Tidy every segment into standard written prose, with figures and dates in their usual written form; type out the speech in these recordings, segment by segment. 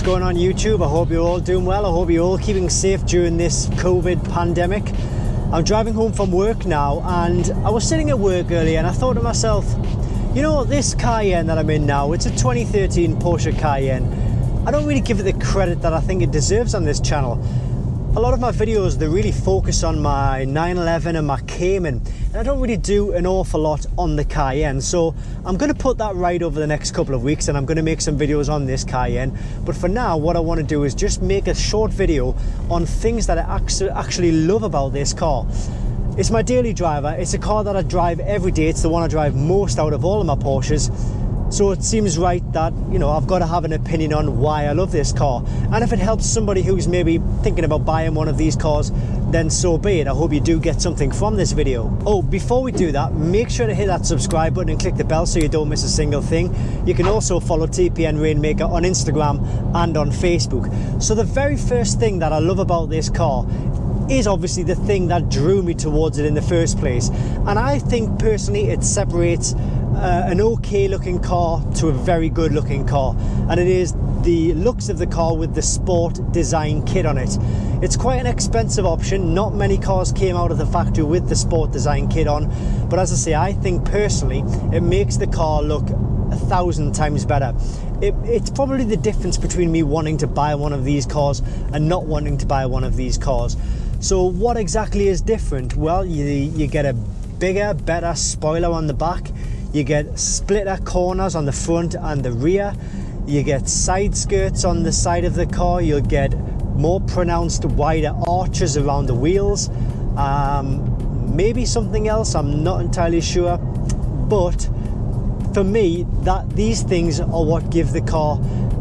going on YouTube? I hope you're all doing well. I hope you're all keeping safe during this COVID pandemic. I'm driving home from work now, and I was sitting at work earlier and I thought to myself, you know, this Cayenne that I'm in now, it's a 2013 Porsche Cayenne. I don't really give it the credit that I think it deserves on this channel. A lot of my videos, they really focus on my 911 and my Cayman, and I don't really do an awful lot on the Cayenne. So I'm going to put that right over the next couple of weeks, and I'm going to make some videos on this Cayenne. But for now, what I want to do is just make a short video on things that I actually love about this car. It's my daily driver. It's a car that I drive every day. It's the one I drive most out of all of my Porsches. So it seems right that, you know, I've got to have an opinion on why I love this car. And if it helps somebody who's maybe thinking about buying one of these cars, then so be it. I hope you do get something from this video. Oh, before we do that, make sure to hit that subscribe button and click the bell so you don't miss a single thing. You can also follow TPN Rainmaker on Instagram and on Facebook. So the very first thing that I love about this car is obviously the thing that drew me towards it in the first place. And I think personally it separates an okay looking car to a very good looking car, and it is the looks of the car with the sport design kit on it. It's quite an expensive option. Not many cars came out of the factory with the sport design kit on, but as I say, I think personally it makes the car look 1,000 times better. It's probably the difference between me wanting to buy one of these cars and not wanting to buy one of these cars. So what exactly is different? Well, you get a bigger, better spoiler on the back. You get splitter corners on the front and the rear. You get side skirts on the side of the car. You'll get more pronounced, wider arches around the wheels. Maybe something else, I'm not entirely sure. But for me, these things are what give the car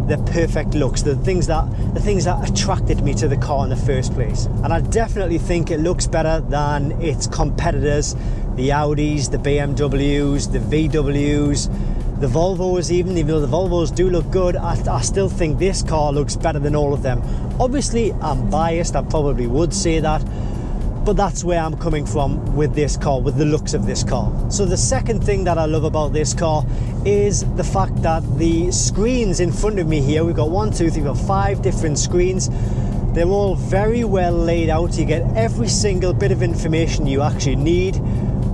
the perfect looks, the things that attracted me to the car in the first place. And I definitely think it looks better than its competitors, the Audis, the BMWs, the VWs, the Volvos. Even though the Volvos do look good, I still think this car looks better than all of them. Obviously I'm biased, I probably would say that, but that's where I'm coming from with this car, with the looks of this car. So the second thing that I love about this car is the fact that the screens in front of me here, we've got 5 different screens. They're all very well laid out. You get every single bit of information you actually need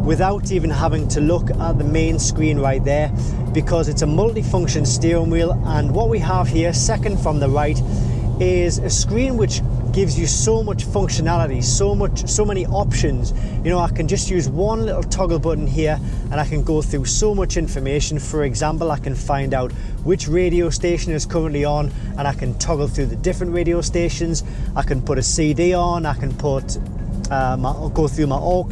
without even having to look at the main screen right there, because it's a multi-function steering wheel. And what we have here, second from the right, is a screen which gives you so much functionality, so many options. You know, I can just use one little toggle button here and I can go through so much information. For example, I can find out which radio station is currently on, and I can toggle through the different radio stations. I can put a CD on, I can put go through my aux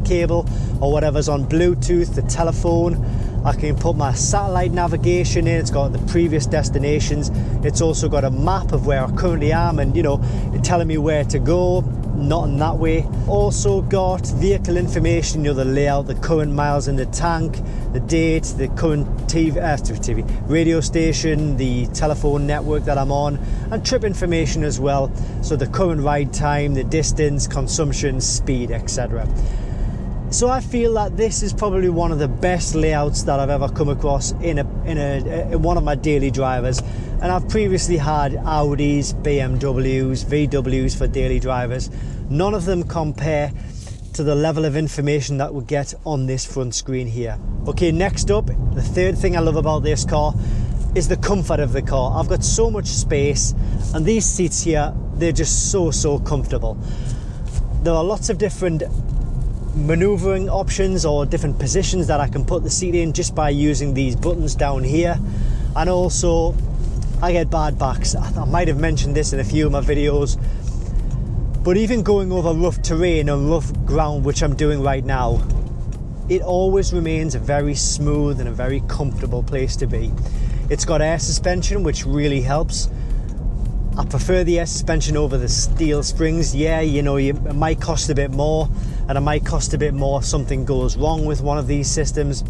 cable or whatever's on Bluetooth, the telephone. I can put my satellite navigation in. It's got the previous destinations. It's also got a map of where I currently am, and you know, telling me where to go, not in that way. Also got vehicle information, you know, the layout, the current miles in the tank, the date, the current TV, radio station, the telephone network that I'm on, and trip information as well. So the current ride time, the distance, consumption, speed, etc. So I feel that this is probably one of the best layouts that I've ever come across in one of my daily drivers. And I've previously had Audis, BMWs, VWs for daily drivers. None of them compare to the level of information that we get on this front screen here. Okay, next up, the third thing I love about this car is the comfort of the car. I've got so much space, and these seats here, they're just so comfortable. There are lots of different maneuvering options or different positions that I can put the seat in just by using these buttons down here. And also, I get bad backs. I might have mentioned this in a few of my videos, but even going over rough terrain or rough ground, which I'm doing right now, it always remains a very smooth and a very comfortable place to be. It's got air suspension, which really helps. I prefer the air suspension over the steel springs. Yeah, you know, it might cost a bit more, and it might cost a bit more if something goes wrong with one of these systems,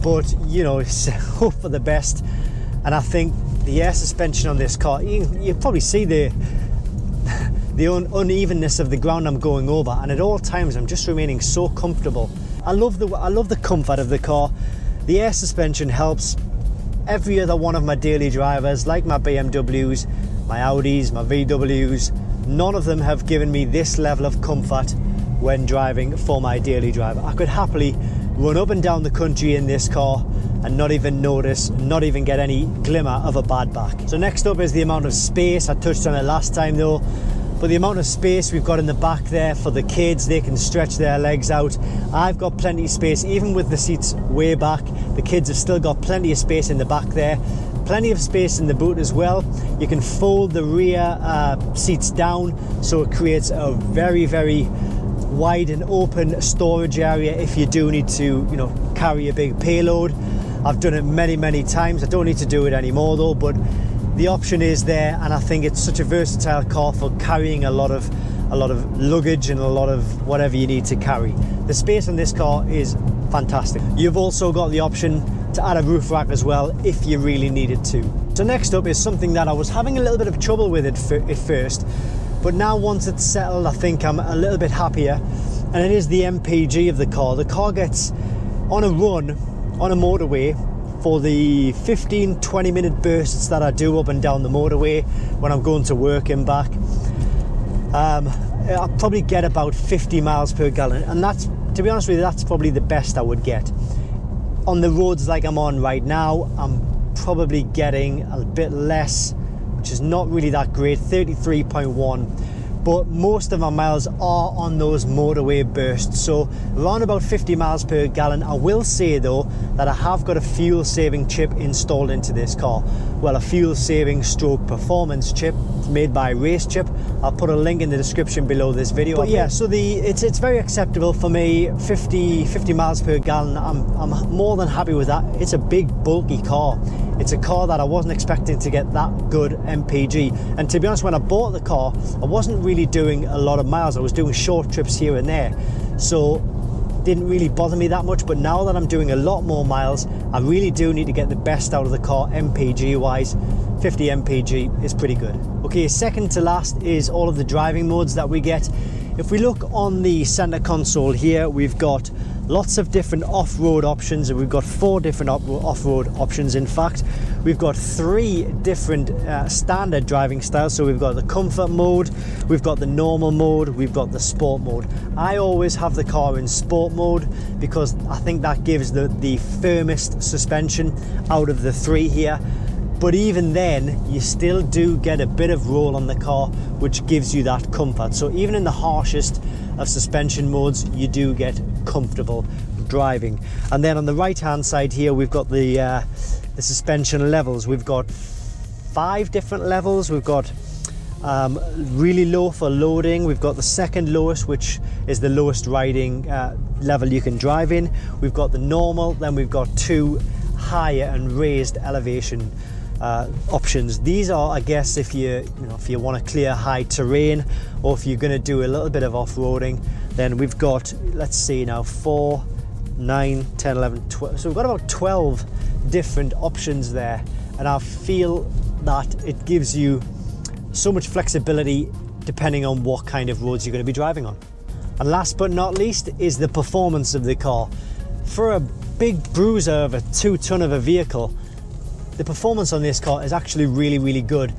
but you know, hope for the best. And I think the air suspension on this car, you probably see the unevenness of the ground I'm going over, and at all times I'm just remaining so comfortable. I love the comfort of the car. The air suspension helps. every other one of my daily drivers, like my BMWs, my Audis, my VWs, none of them have given me this level of comfort when driving for my daily driver. I could happily run up and down the country in this car and not even notice, not even get any glimmer of a bad back. So next up is the amount of space. I touched on it last time though, but the amount of space we've got in the back there for the kids, they can stretch their legs out. I've got plenty of space, even with the seats way back. The kids have still got plenty of space in the back there. Plenty of space in the boot as well. You can fold the rear seats down, so it creates a very, very wide and open storage area if you do need to, you know, carry a big payload. I've done it many times. I don't need to do it anymore though, but the option is there, and I think it's such a versatile car for carrying a lot of luggage and a lot of whatever you need to carry. The space on this car is fantastic. You've also got the option to add a roof rack as well if you really needed to. So next up is something that I was having a little bit of trouble with at first, but now once it's settled, I think I'm a little bit happier, and it is the MPG of the car. The car gets on a run on a motorway for the 15-20 minute bursts that I do up and down the motorway when I'm going to work and back. I'll probably get about 50 miles per gallon, and that's, to be honest with you, that's probably the best I would get. On the roads like I'm on right now, I'm probably getting a bit less, which is not really that great, 33.1. But most of my miles are on those motorway bursts, so around about 50 miles per gallon. I will say though that I have got a fuel saving chip installed into this car. Well, a fuel saving stroke performance chip made by Race Chip. I'll put a link in the description below this video. But yeah, so it's very acceptable for me. 50 miles per gallon, I'm more than happy with that. It's a big bulky car. It's a car that I wasn't expecting to get that good MPG. And to be honest, when I bought the car, I wasn't really doing a lot of miles. I was doing short trips here and there, so didn't really bother me that much. But now that I'm doing a lot more miles, I really do need to get the best out of the car MPG wise. 50 MPG is pretty good. Okay, second to last is all of the driving modes that we get. If we look on the center console here, we've got lots of different off-road options, and we've got 4 different off-road options. In fact, we've got 3 different standard driving styles. So we've got the comfort mode, we've got the normal mode, we've got the sport mode. I always have the car in sport mode because I think that gives the firmest suspension out of the 3 here. But even then, you still do get a bit of roll on the car, which gives you that comfort. So even in the harshest of suspension modes, you do get comfortable driving. And then on the right hand side here, we've got the suspension levels. We've got 5 different levels. We've got really low for loading. We've got the second lowest, which is the lowest riding level you can drive in. We've got the normal, then we've got 2 higher and raised elevation options. These are, I guess, if you want to clear high terrain, or if you're going to do a little bit of off-roading. Then we've got, let's see now, 4, 9, 10, 11, 12. So we've got about 12 different options there, and I feel that it gives you so much flexibility depending on what kind of roads you're going to be driving on. And last but not least is the performance of the car. For a big bruiser of a 2-ton of a vehicle, the performance on this car is actually really good.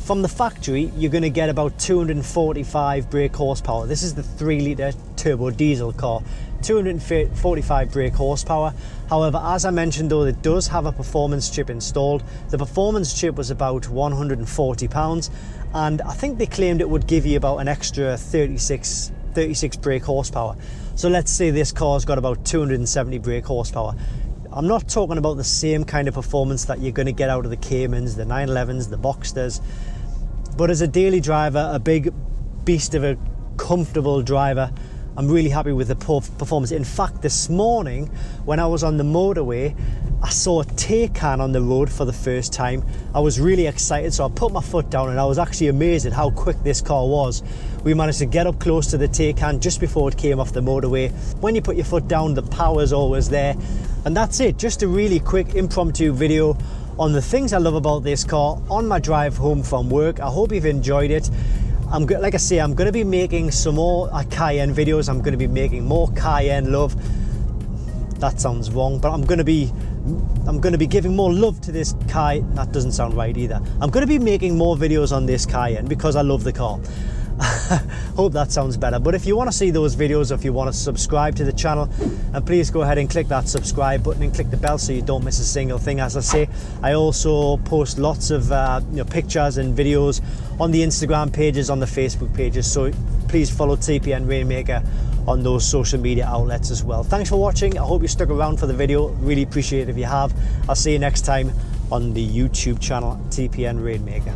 From the factory, you're going to get about 245 brake horsepower. This is the 3-litre turbo diesel car, 245 brake horsepower. However, as I mentioned though, it does have a performance chip installed. The performance chip was about £140, and I think they claimed it would give you about an extra 36 brake horsepower. So let's say this car's got about 270 brake horsepower. I'm not talking about the same kind of performance that you're going to get out of the Caymans, the 911s, the Boxsters, but as a daily driver, a big beast of a comfortable driver, I'm really happy with the performance. In fact, this morning when I was on the motorway, I saw a Taycan on the road for the first time. I was really excited, so I put my foot down, and I was actually amazed at how quick this car was. We managed to get up close to the Taycan just before it came off the motorway. When you put your foot down, the power's always there. And that's it, just a really quick impromptu video on the things I love about this car on my drive home from work. I hope you've enjoyed it. Like I say, I'm going to be making some more Cayenne videos. I'm going to be making more Cayenne love. That sounds wrong, but I'm going to be I'm going to be giving more love to this Cayenne. That doesn't sound right either. I'm going to be making more videos on this Cayenne because I love the car. Hope that sounds better. But if you want to see those videos, or if you want to subscribe to the channel, and please go ahead and click that subscribe button and click the bell so you don't miss a single thing. As I say, I also post lots of pictures and videos on the Instagram pages, on the Facebook pages, so please follow TPN Rainmaker on those social media outlets as well. Thanks for watching. I hope you stuck around for the video. Really appreciate it if you have. I'll see you next time on the YouTube channel TPN Rainmaker.